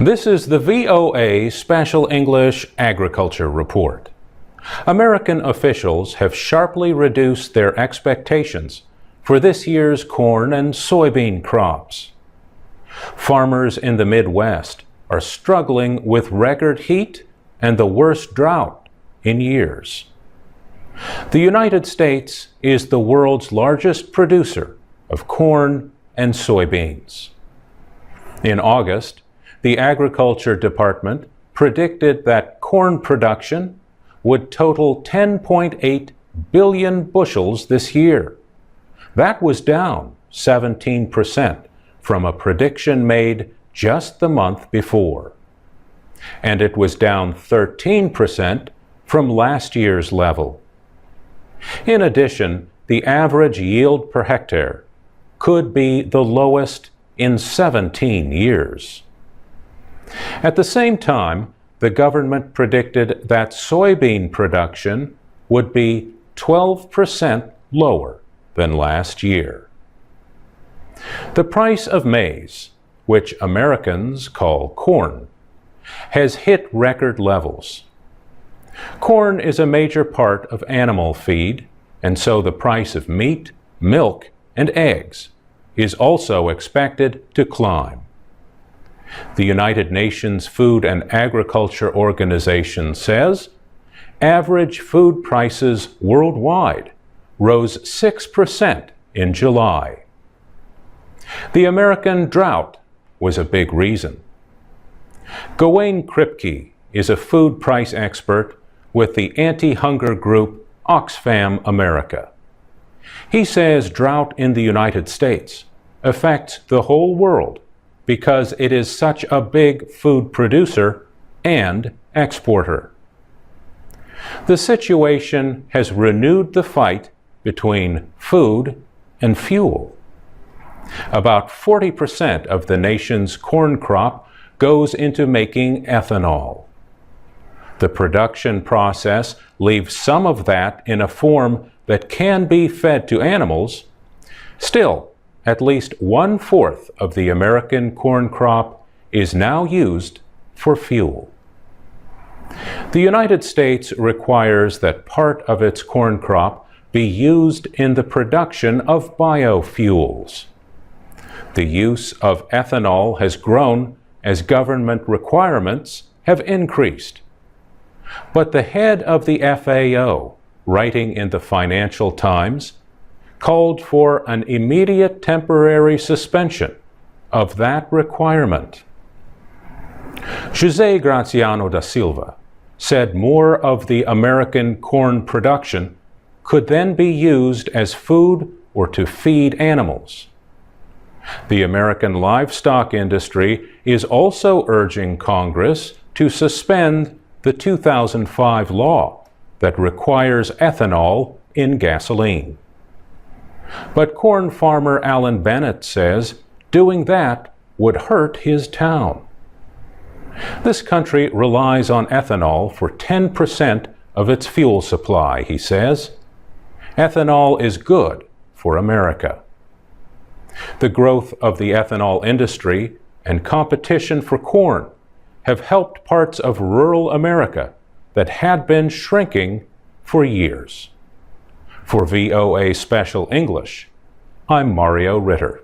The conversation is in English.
This is the VOA Special English Agriculture Report. American officials have sharply reduced their expectations for this year's corn and soybean crops. Farmers in the Midwest are struggling with record heat and the worst drought in years. The United States is the world's largest producer of corn and soybeans. In August, the Agriculture Department predicted that corn production would total 10.8 billion bushels this year. That was down 17% from a prediction made just the month before. And it was down 13% from last year's level. In addition, the average yield per hectare could be the lowest in 17 years. At the same time, the government predicted that soybean production would be 12% lower than last year. The price of maize, which Americans call corn, has hit record levels. Corn is a major part of animal feed, and so the price of meat, milk, and eggs is also expected to climb. The United Nations Food and Agriculture Organization says average food prices worldwide rose 6% in July. The American drought was a big reason. Gawain Kripke is a food price expert with the anti-hunger group Oxfam America. He says drought in the United States affects the whole world because it is such a big food producer and exporter. The situation has renewed the fight between food and fuel. About 40% of the nation's corn crop goes into making ethanol. The production process leaves some of that in a form that can be fed to animals. Still, at least 1/4 of the American corn crop is now used for fuel. The United States requires that part of its corn crop be used in the production of biofuels. The use of ethanol has grown as government requirements have increased. But the head of the FAO, writing in the Financial Times, called for an immediate temporary suspension of that requirement. José Graciano da Silva said more of the American corn production could then be used as food or to feed animals. The American livestock industry is also urging Congress to suspend the 2005 law that requires ethanol in gasoline. But corn farmer Alan Bennett says doing that would hurt his town. This country relies on ethanol for 10% of its fuel supply, he says. Ethanol is good for America. The growth of the ethanol industry and competition for corn have helped parts of rural America that had been shrinking for years. For VOA Special English, I'm Mario Ritter.